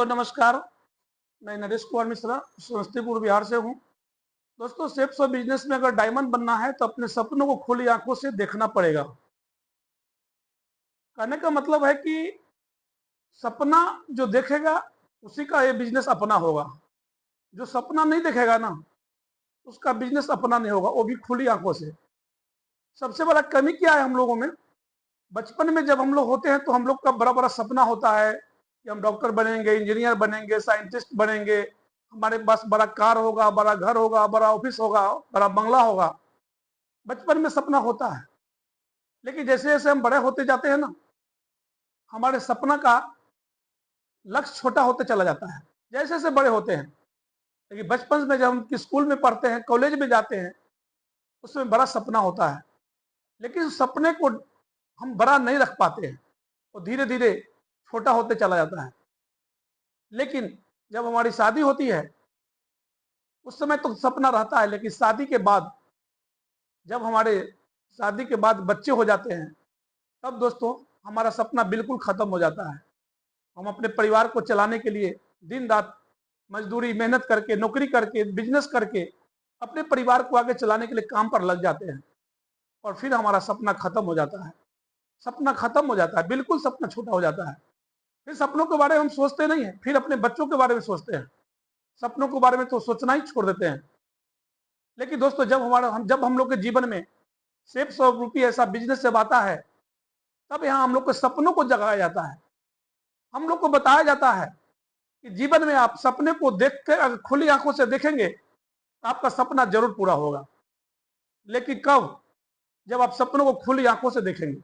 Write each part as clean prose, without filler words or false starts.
दोस्तों नमस्कार। मैं नरेश कुमार मिश्रा समस्तीपुर बिहार से हूं। दोस्तों सेप्स और बिजनेस में अगर डायमंड बनना है तो अपने सपनों को खुली आंखों से देखना पड़ेगा। कहने का मतलब है कि सपना जो देखेगा उसी का ये बिजनेस अपना होगा। जो सपना नहीं देखेगा ना उसका बिजनेस अपना नहीं होगा, वो भी खुली आंखों से। सबसे बड़ा कमी क्या है हम लोगों में? बचपन में जब हम लोग होते हैं तो हम लोग का बड़ा बड़ा सपना होता है कि हम डॉक्टर बनेंगे, इंजीनियर बनेंगे, साइंटिस्ट बनेंगे, हमारे पास बड़ा कार होगा, बड़ा घर होगा, बड़ा ऑफिस होगा, बड़ा बंगला होगा। बचपन में सपना होता है, लेकिन जैसे जैसे हम बड़े होते जाते हैं ना, हमारे सपना का लक्ष्य छोटा होते चला जाता है जैसे जैसे बड़े होते हैं। लेकिन बचपन में जब हम स्कूल में पढ़ते हैं, कॉलेज में जाते हैं, उसमें बड़ा सपना होता है, लेकिन उस सपने को हम बड़ा नहीं रख पाते हैं, वो धीरे धीरे छोटा होते चला जाता है। लेकिन जब हमारी शादी होती है उस समय तो सपना रहता है, लेकिन शादी के बाद, जब हमारे शादी के बाद बच्चे हो जाते हैं, तब दोस्तों हमारा सपना बिल्कुल खत्म हो जाता है। हम अपने परिवार को चलाने के लिए दिन रात मजदूरी, मेहनत करके, नौकरी करके, बिजनेस करके अपने परिवार को आगे चलाने के लिए काम पर लग जाते हैं, और फिर हमारा सपना खत्म हो जाता है। सपना खत्म हो जाता है, बिल्कुल सपना छोटा हो जाता है। फिर सपनों के बारे में हम सोचते नहीं है, फिर अपने बच्चों के बारे में सोचते हैं। सपनों के बारे में तो सोचना ही छोड़ देते हैं। लेकिन दोस्तों जब हम लोग के जीवन में सिर्फ 100 रुपये ऐसा बिजनेस जब आता है, तब यहाँ हम लोग के सपनों को जगाया जाता है। हम लोग को बताया जाता है कि जीवन में आप सपने को देख कर अगर खुली आंखों से देखेंगे तो आपका सपना जरूर पूरा होगा। लेकिन कब? जब आप सपनों को खुली आंखों से देखेंगे।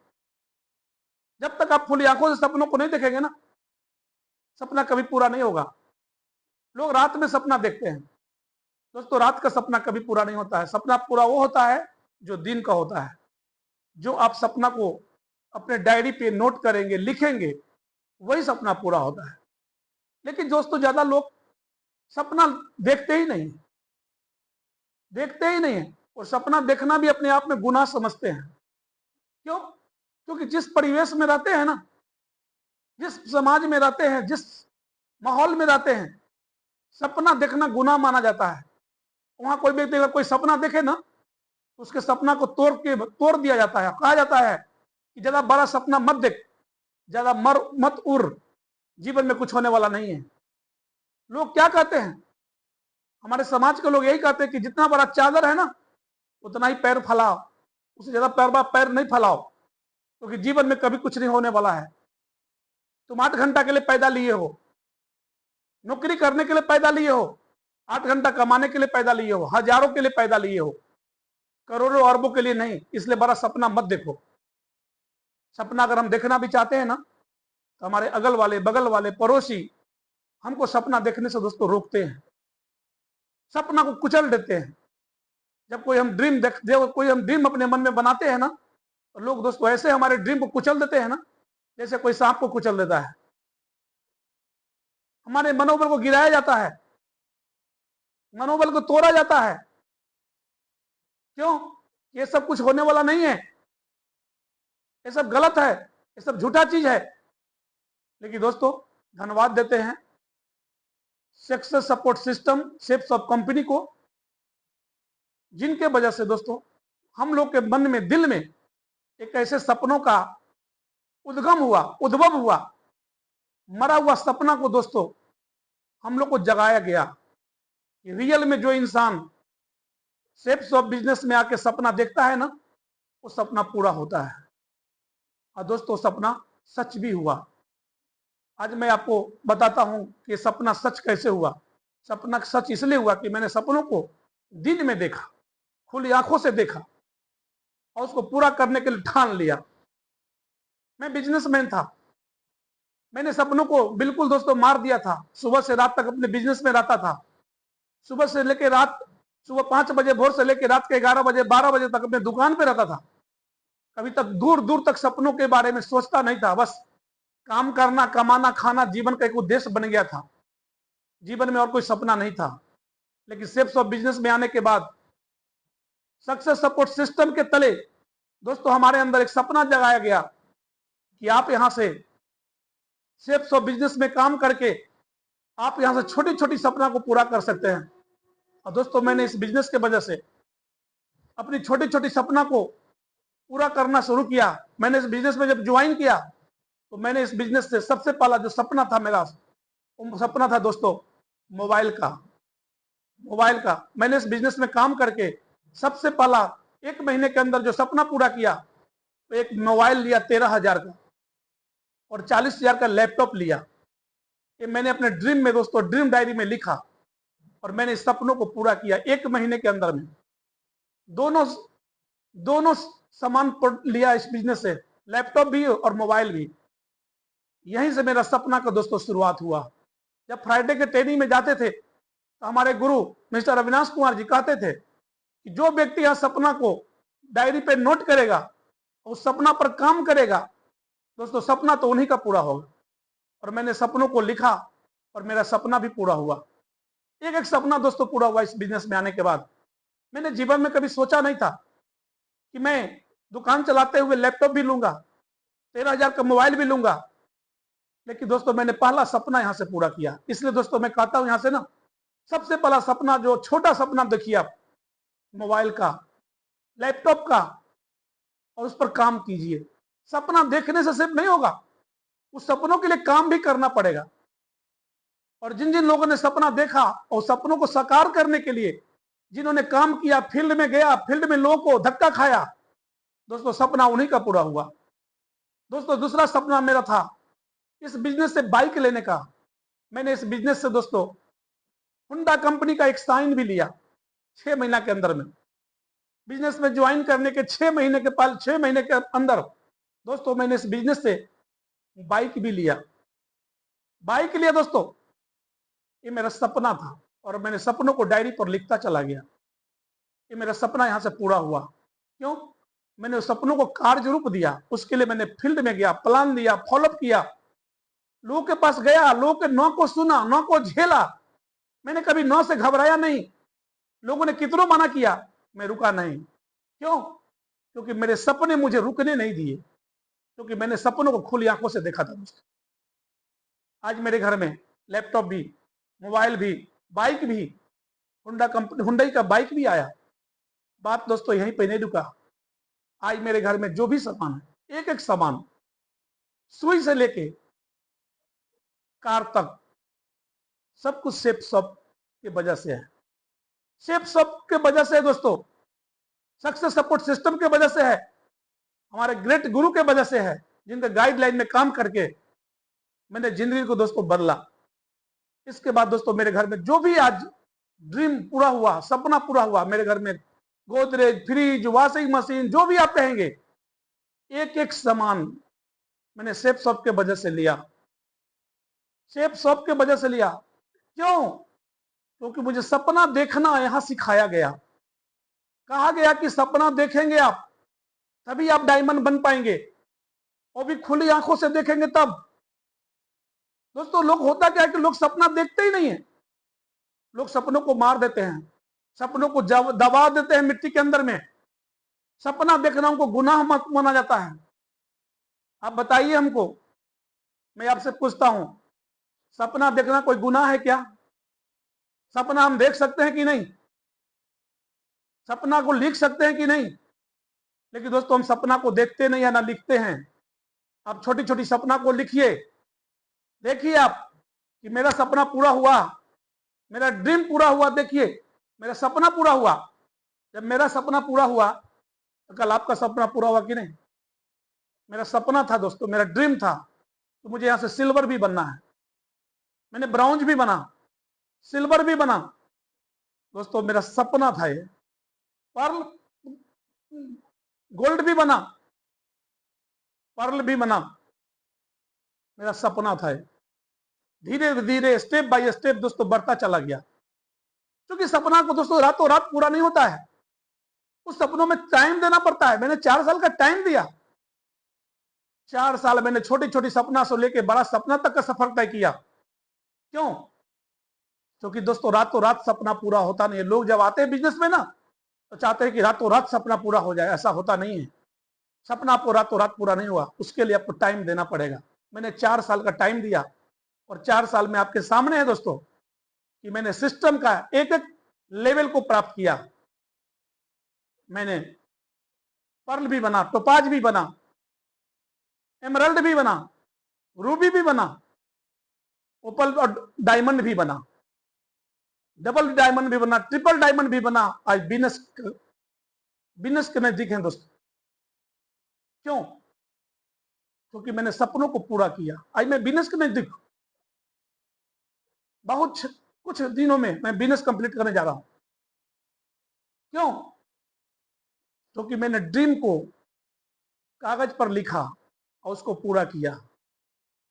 जब तक आप खुली आंखों से सपनों को नहीं देखेंगे ना, सपना कभी पूरा नहीं होगा। लोग रात में सपना देखते हैं। दोस्तों रात का सपना कभी पूरा नहीं होता है। सपना पूरा वो होता है जो दिन का होता है। जो आप सपना को अपने डायरी पे नोट करेंगे, लिखेंगे, वही सपना पूरा होता है। लेकिन दोस्तों ज्यादा लोग सपना देखते ही नहीं, देखते ही नहीं है, और सपना देखना भी अपने आप में गुनाह समझते हैं। क्यों? क्योंकि जिस परिवेश में रहते हैं ना, जिस समाज में रहते हैं, जिस माहौल में रहते हैं, सपना देखना गुनाह माना जाता है। वहां कोई व्यक्ति अगर कोई सपना देखे ना, उसके सपना को तोड़ दिया जाता है। कहा जाता है कि ज्यादा बड़ा सपना मत देख, ज्यादा मर मत उड़, जीवन में कुछ होने वाला नहीं है। लोग क्या कहते हैं? हमारे समाज के लोग यही कहते हैं कि जितना बड़ा चादर है ना उतना ही पैर फैलाओ, उससे ज्यादा पैर नहीं फैलाओ, क्योंकि जीवन में कभी कुछ नहीं होने वाला है। तुम 8 घंटा के लिए पैदा लिए हो, नौकरी करने के लिए पैदा लिए हो, 8 घंटा कमाने के लिए पैदा लिए हो, हजारों के लिए पैदा लिए हो, करोड़ों अरबों के लिए नहीं। इसलिए बड़ा सपना मत देखो। सपना अगर हम देखना भी चाहते हैं ना, तो हमारे अगल वाले, बगल वाले, पड़ोसी हमको सपना देखने से दोस्तों रोकते हैं, सपना को कुचल देते हैं। जब कोई हम ड्रीम अपने मन में बनाते हैं ना, तो लोग दोस्तों ऐसे हमारे ड्रीम को कुचल देते हैं ना, जैसे कोई सांप को कुचल देता है। हमारे मनोबल को गिराया जाता है, मनोबल को तोड़ा जाता है। क्यों? ये सब कुछ होने वाला नहीं है, ये सब गलत है, ये सब झूठा चीज है। लेकिन दोस्तों धन्यवाद देते हैं success support system shapes of company को, जिनके वजह से दोस्तों हम लोग के मन में, दिल में एक ऐसे सपनों का उद्भव हुआ। मरा हुआ सपना को दोस्तों हम लोग को जगाया गया कि रियल में जो इंसान शेप्स ऑफ बिजनेस में आके सपना देखता है ना, वो सपना पूरा होता है। और दोस्तों सपना सच भी हुआ। आज मैं आपको बताता हूं कि सपना सच कैसे हुआ। सपना सच इसलिए हुआ कि मैंने सपनों को दिन में देखा, खुली आंखों से देखा, और उसको पूरा करने के लिए ठान लिया। मैं बिजनेसमैन था, मैंने सपनों को बिल्कुल दोस्तों मार दिया था। सुबह से रात तक अपने बिजनेस में रहता था। सुबह से लेकर रात, सुबह 5 बजे भोर से लेकर रात के 11 बजे, 12 बजे तक अपने दुकान पे रहता था। कभी तक दूर दूर तक सपनों के बारे में सोचता नहीं था। बस काम करना, कमाना, खाना जीवन का एक उद्देश्य बन गया था। जीवन में और कोई सपना नहीं था। लेकिन शेप्स ऑफ बिजनेस में आने के बाद, सक्सेस सपोर्ट सिस्टम के तले दोस्तों हमारे अंदर एक सपना जगाया गया कि आप यहां से शेप्स ऑफ बिजनेस में काम करके आप यहां से छोटी छोटी सपना को पूरा कर सकते हैं। और दोस्तों, मैंने इस बिजनेस के वजह से अपनी छोटी छोटी सपना को पूरा करना शुरू किया। मैंने इस बिजनेस में जब ज्वाइन किया तो मैंने इस बिजनेस से सबसे पहला जो सपना था मेरा, वो सपना था दोस्तों मोबाइल का। मोबाइल का मैंने इस बिजनेस में काम करके सबसे पहला 1 महीने के अंदर जो सपना पूरा किया, तो एक मोबाइल लिया 13,000 का और 40,000 का लैपटॉप लिया। ये मैंने अपने ड्रीम में दोस्तों, ड्रीम डायरी में लिखा और मैंने इस सपनों को पूरा किया 1 महीने के अंदर में। दोनों दोनों सामान लिया इस बिजनेस से, लैपटॉप भी और मोबाइल भी। यहीं से मेरा सपना का दोस्तों शुरुआत हुआ। जब फ्राइडे के ट्रेनिंग में जाते थे तो हमारे गुरु मिस्टर अविनाश कुमार जी कहते थे कि जो व्यक्ति यह सपना को डायरी पे नोट करेगा, उस सपना पर काम करेगा, दोस्तों सपना तो उन्हीं का पूरा होगा। और मैंने सपनों को लिखा और मेरा सपना भी पूरा हुआ। एक एक सपना दोस्तों पूरा हुआ इस बिजनेस में आने के बाद। मैंने जीवन में कभी सोचा नहीं था कि मैं दुकान चलाते हुए लैपटॉप भी लूंगा, 13,000 का मोबाइल भी लूंगा। लेकिन दोस्तों, मैंने पहला सपना यहां से पूरा किया। इसलिए दोस्तों मैं कहता हूं यहां से ना, सबसे पहला सपना, जो छोटा सपना देखिए आप, मोबाइल का, लैपटॉप का, और उस पर काम कीजिए। सपना देखने से सिर्फ नहीं होगा, उस सपनों के लिए काम भी करना पड़ेगा। और जिन जिन लोगों ने सपना देखा और सपनों को साकार करने के लिए जिन्होंने काम किया, फील्ड में गया, फील्ड में लोगों को धक्का खाया, दोस्तों सपना उन्हीं का पूरा हुआ। दोस्तों, दूसरा सपना मेरा था इस बिजनेस से बाइक लेने का। मैंने इस बिजनेस से दोस्तों हुंडा कंपनी का एक साइन भी लिया 6 महीना के अंदर में। बिजनेस में ज्वाइन करने के 6 महीने के अंदर दोस्तों मैंने इस बिजनेस से बाइक भी लिया। बाइक लिया दोस्तों, ये मेरा सपना था और मैंने सपनों को डायरी पर लिखता चला गया। ये मेरा सपना यहां से पूरा हुआ। क्यों? मैंने उस सपनों को कार्य रूप दिया। उसके लिए मैंने फील्ड में गया, प्लान दिया, फॉलोअप किया, लोगों के पास गया, लोगों के नो को सुना, नो को झेला। मैंने कभी नो से घबराया नहीं। लोगों ने कितनों मना किया, मैं रुका नहीं। क्यों? क्योंकि मेरे सपने मुझे रुकने नहीं दिए, क्योंकि मैंने सपनों को खुली आंखों से देखा था दोस्तों। आज मेरे घर में लैपटॉप भी, मोबाइल भी, बाइक भी, हुंडई का बाइक भी आया। बात दोस्तों यहीं पे नहीं रुका। आज मेरे घर में जो भी सामान है, एक एक सामान, सुई से लेके कार तक, सब कुछ सेफ शॉप की वजह से है। सेफ शॉप के वजह से है दोस्तों, सक्सेस सपोर्ट सिस्टम के वजह से है, हमारे ग्रेट गुरु के वजह से है, जिनके गाइडलाइन में काम करके मैंने जिंदगी को दोस्तों बदला। इसके बाद दोस्तों मेरे घर में जो भी आज ड्रीम पूरा हुआ, सपना पूरा हुआ, मेरे घर में गोदरेज, फ्रिज, वॉशिंग मशीन, जो भी आप कहेंगे, एक एक सामान मैंने सेफ शॉप के वजह से लिया। सेफ शॉप के वजह से लिया। क्यों? क्योंकि मुझे सपना देखना यहां सिखाया गया। कहा गया कि सपना देखेंगे आप तभी आप डायमंड बन पाएंगे, और भी खुली आंखों से देखेंगे तब। दोस्तों, लोग होता क्या है कि लोग सपना देखते ही नहीं है। लोग सपनों को मार देते हैं, सपनों को दबा देते हैं मिट्टी के अंदर में। सपना देखना उनको गुनाह मत माना जाता है। आप बताइए हमको, मैं आपसे पूछता हूं, सपना देखना कोई गुनाह है क्या? सपना हम देख सकते हैं कि नहीं? सपना को लिख सकते हैं कि नहीं? लेकिन दोस्तों, हम सपना को देखते नहीं है ना लिखते हैं। आप छोटी छोटी सपना को लिखिए, देखिए आप कि मेरा सपना पूरा हुआ, मेरा ड्रीम पूरा हुआ। देखिए, मेरा सपना पूरा हुआ। जब मेरा सपना पूरा हुआ तो कल आपका सपना पूरा हुआ कि नहीं? मेरा सपना था दोस्तों, मेरा ड्रीम था, तो मुझे यहां से सिल्वर भी बनना है। मैंने ब्रॉन्ज भी बना, सिल्वर भी बना। दोस्तों, मेरा सपना था ये। पर्ल, गोल्ड भी बना, पर्ल भी बना। मेरा सपना था ये। धीरे धीरे, स्टेप बाय स्टेप दोस्तों बढ़ता चला गया। क्योंकि सपना को दोस्तों रातों रात पूरा नहीं होता है, उस सपनों में टाइम देना पड़ता है। मैंने 4 साल का टाइम दिया। 4 साल मैंने छोटी छोटी सपना से लेकर बड़ा सपना तक का सफर तय किया। क्यों? क्योंकि दोस्तों रातों रात सपना पूरा होता नहीं है। लोग जब आते हैं बिजनेस में ना, तो चाहते हैं कि रातों रात सपना पूरा हो जाए। ऐसा होता नहीं है। सपना आपको रातों रात पूरा नहीं हुआ, उसके लिए आपको टाइम देना पड़ेगा। मैंने 4 साल का टाइम दिया और 4 साल में आपके सामने है दोस्तों कि मैंने सिस्टम का एक एक लेवल को प्राप्त किया। मैंने पर्ल भी बना, टोपाज भी बना, एमरल्ड भी बना, रूबी भी बना, ओपल और डायमंड भी बना, डबल डायमंड भी बना, ट्रिपल डायमंड भी बना। आज बिजनेस के नजदीक है दोस्तों। क्यों? क्योंकि मैंने सपनों को पूरा किया। आज मैं बिजनेस के नजदीक हूं। बहुत कुछ दिनों में मैं बिजनेस कंप्लीट करने जा रहा हूं। क्यों? क्योंकि मैंने ड्रीम को कागज पर लिखा और उसको पूरा किया।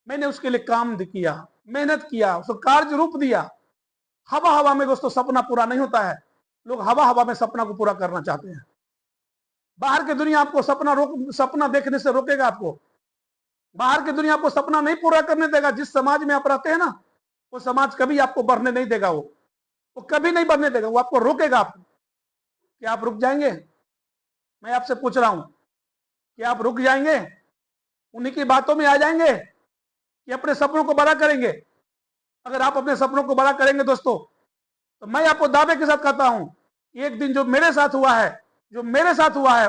मैंने उसके लिए काम किया, मेहनत किया, उसको कार्य रूप दिया। हवा हवा में दोस्तों सपना पूरा नहीं होता है। लोग हवा हवा में सपना को पूरा करना चाहते हैं। बाहर की दुनिया आपको सपना देखने से रोकेगा। आपको बाहर की दुनिया आपको सपना नहीं पूरा करने देगा। जिस समाज में आप रहते हैं ना, वो समाज कभी आपको बढ़ने नहीं देगा। वो कभी नहीं बढ़ने देगा। वो आपको रोकेगा। आपको क्या आप रुक जाएंगे? मैं आपसे पूछ रहा हूं कि आप रुक जाएंगे? उन्हीं की बातों में आ जाएंगे कि अपने सपनों को बड़ा करेंगे? अगर आप अपने सपनों को बड़ा करेंगे दोस्तों, तो मैं आपको दावे के साथ कहता हूं कि एक दिन जो मेरे साथ हुआ है,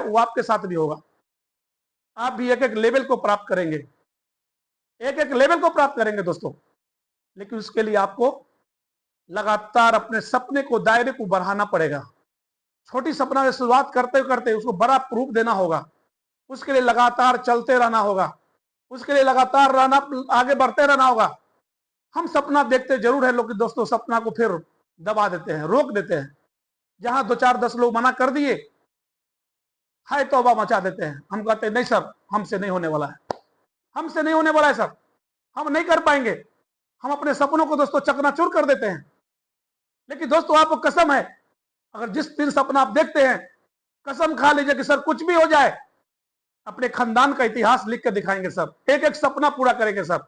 वो आपके साथ भी होगा। आप भी एक एक लेवल को प्राप्त करेंगे, एक एक लेवल को प्राप्त करेंगे दोस्तों। लेकिन उसके लिए आपको लगातार अपने सपने को, दायरे को बढ़ाना पड़ेगा। छोटी सपना से शुरुआत करते करते उसको बड़ा रूप देना होगा। उसके लिए लगातार चलते रहना होगा। उसके लिए लगातार आगे बढ़ते रहना होगा। हम सपना देखते जरूर है लोग दोस्तों, सपना को फिर दबा देते हैं, रोक देते हैं। जहां 2 4 10 लोग मना कर दिए, हाय तौबा मचा देते हैं। हम कहते हैं नहीं सर, हमसे नहीं होने वाला है, हमसे नहीं होने वाला है सर, हम नहीं कर पाएंगे। हम अपने सपनों को दोस्तों चकनाचूर कर देते हैं। लेकिन दोस्तों आपको कसम है, अगर जिस दिन सपना आप देखते हैं, कसम खा लीजिए कि सर कुछ भी हो जाए, अपने खानदान का इतिहास लिख के दिखाएंगे सर। एक एक सपना पूरा करेंगे सर।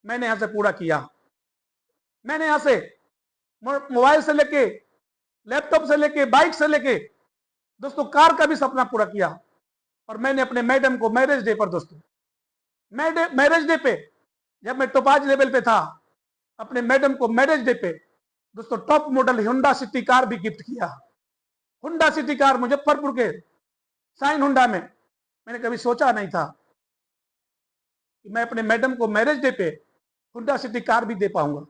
मैंने यहां से पूरा किया। मैंने यहां से मोबाइल से लेके, लैपटॉप से लेके, बाइक से लेके दोस्तों कार का भी सपना पूरा किया। और मैंने अपने मैडम को मैरिज डे पर दोस्तों, मैरिज डे पे, जब मैं टोपाज लेवल पे था, अपने मैडम को मैरिज डे पे दोस्तों टॉप मॉडल हुंडा सिटी कार भी गिफ्ट किया। हुंडा सिटी कार मुजफ्फरपुर के साइन हुंडा में। मैंने कभी सोचा नहीं था कि मैं अपने मैडम को मैरिज डे पे हुंडा सिटी कार भी दे पाऊंगा।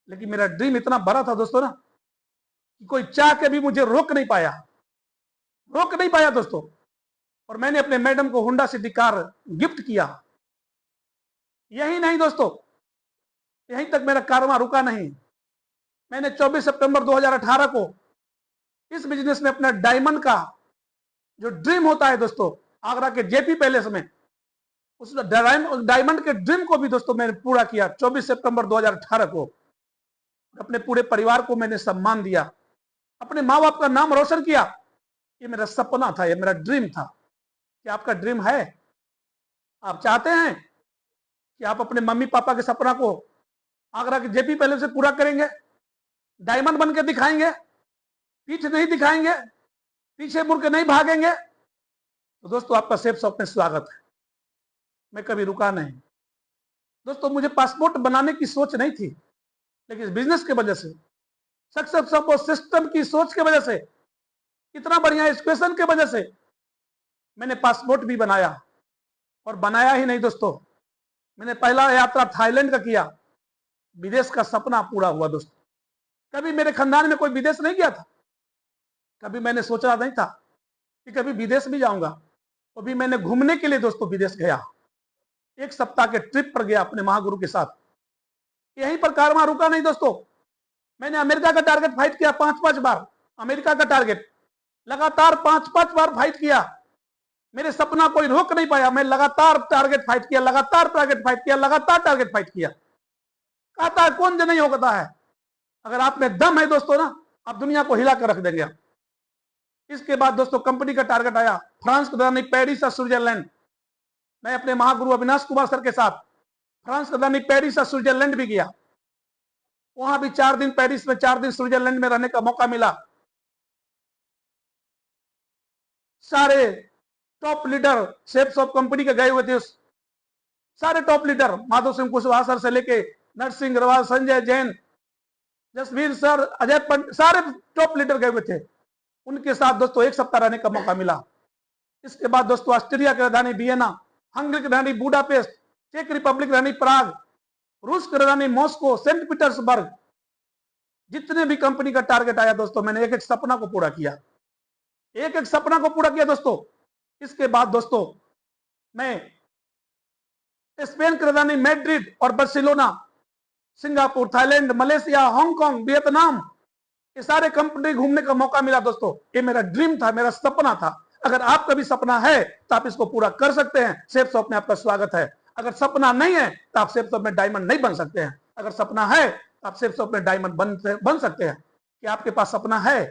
लेकिन मेरा ड्रीम इतना बड़ा था दोस्तों ना, कि कोई चाह के भी मुझे रोक नहीं पाया दोस्तों। और मैंने अपने मैडम को हुंडा सिटी कार गिफ्ट किया। यही नहीं दोस्तों, यहीं तक मेरा कारवां रुका नहीं। मैंने 24 सितंबर 2018 को इस बिजनेस में अपना डायमंड का जो ड्रीम होता है दोस्तों, आगरा के जेपी पैलेस में, उस डायमंड के ड्रीम को भी दोस्तों मैंने पूरा किया 24 सितंबर 2018 को। अपने पूरे परिवार को मैंने सम्मान दिया, अपने माँ बाप का नाम रोशन किया। ये मेरा सपना था, ये मेरा ड्रीम था। क्या आपका ड्रीम है? आप चाहते हैं कि आप अपने मम्मी पापा के सपना को आगरा के जेपी पैलेस से पूरा करेंगे? डायमंड बन के दिखाएंगे, पीठ नहीं दिखाएंगे, पीछे मुड़ के नहीं भागेंगे? तो दोस्तों आपका सेफ शॉप में स्वागत है। मैं कभी रुका नहीं दोस्तों। मुझे पासपोर्ट बनाने की सोच नहीं थी, लेकिन बिजनेस के वजह से, सक्सेस सपोर्ट सिस्टम की सोच के वजह से, इतना बढ़िया एजुकेशन के वजह से मैंने पासपोर्ट भी बनाया। और बनाया ही नहीं दोस्तों, मैंने पहला यात्रा थाईलैंड का किया। विदेश का सपना पूरा हुआ दोस्तों। कभी मेरे खानदान में कोई विदेश नहीं गया था। कभी मैंने सोचा नहीं था कि कभी विदेश भी जाऊंगा। अभी मैंने घूमने के लिए दोस्तों विदेश गया। 1 सप्ताह के ट्रिप पर गया अपने महागुरु के साथ। यहीं पर कारवां रुका नहीं दोस्तों। मैंने अमेरिका का टारगेट फाइट किया 5 बार। अमेरिका का टारगेट लगातार 5 बार फाइट किया। मेरे सपना कोई रोक नहीं पाया। मैं लगातार टारगेट फाइट किया, लगातार टारगेट फाइट किया, लगातार टारगेट फाइट किया। कहता है कौन जो नहीं होता है। अगर आप में दम है दोस्तों ना, आप दुनिया को हिला कर रख देंगे आप। इसके बाद दोस्तों कंपनी का टारगेट आया फ्रांस की राजधानी पेरिस और स्विट्जरलैंड। मैं अपने महागुरु अविनाश कुमार सर के साथ फ्रांस की राजधानी पेरिस और स्विट्जरलैंड भी गया। वहां भी 4 दिन पेरिस में, 4 दिन स्विट्जरलैंड में रहने का मौका मिला। सारे top leader chefs of company के गए हुए थे उस सारे top leader, Madhav Singh Kushwaha sir से लेके नरसिंह अग्रवाल, संजय जैन, जसवीर सर, अजय पंडित, सारे टॉप लीडर गए हुए थे। उनके साथ दोस्तों 1 सप्ताह रहने का मौका मिला। इसके बाद दोस्तों ऑस्ट्रिया की राजधानी वियना, हंगरी की राजधानी बुडापेस्ट, चेक रिपब्लिक राजधानी प्राग, रूस की राजधानी मॉस्को, सेंट पीटर्सबर्ग, जितने भी कंपनी का टारगेट आया दोस्तों, मैंने एक एक सपना को पूरा किया, एक एक सपना को पूरा किया दोस्तों। इसके बाद दोस्तों मैं स्पेन की राजधानी मैड्रिड और Barcelona, Singapore, Thailand, Malaysia, Hong Kong, Vietnam, ये सारे कंपनी घूमने का मौका मिला दोस्तों। ये मेरा ड्रीम था, मेरा सपना था। अगर आपका भी सपना है तो आप इसको पूरा कर सकते हैं। सेफ शॉप में आपका स्वागत है। अगर सपना नहीं है तो आप सेफ शॉप में डायमंड नहीं बन सकते हैं। अगर सपना है तो आप सेफ शॉप में डायमंड बन सकते हैं। कि आपके पास सपना है,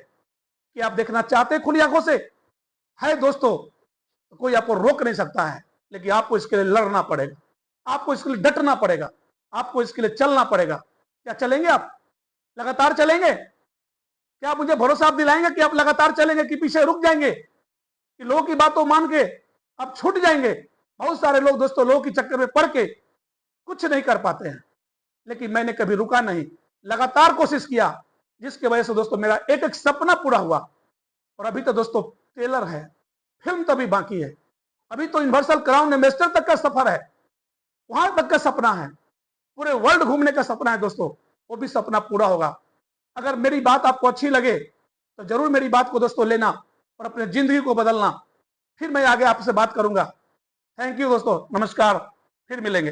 कि आप देखना चाहते हैं खुली आंखों से, है दोस्तों, तो कोई आपको रोक नहीं सकता है। लेकिन आपको इसके लिए लड़ना पड़ेगा, आपको इसके लिए डटना पड़ेगा, आपको इसके लिए चलना पड़ेगा। क्या चलेंगे आप? लगातार चलेंगे? क्या आप मुझे भरोसा आप दिलाएंगे कि आप लगातार चलेंगे, कि पीछे रुक जाएंगे, कि लोगों की बातों मान के आप छूट जाएंगे? बहुत सारे लोग दोस्तों लोगों के चक्कर में पड़ के कुछ नहीं कर पाते हैं, लेकिन मैंने कभी रुका नहीं, लगातार कोशिश किया, जिसकी वजह से दोस्तों मेरा एक एक सपना पूरा हुआ। और अभी तो दोस्तों ट्रेलर है, फिल्म तो अभी बाकी है। अभी तो यूनिवर्सल क्राउन एम्बेसडर तक का सफर है, वहां तक का सपना है, पूरे वर्ल्ड घूमने का सपना है दोस्तों, वो भी सपना पूरा होगा। अगर मेरी बात आपको अच्छी लगे तो जरूर मेरी बात को दोस्तों लेना और अपने जिंदगी को बदलना। फिर मैं आगे आपसे बात करूंगा। थैंक यू दोस्तों, नमस्कार, फिर मिलेंगे।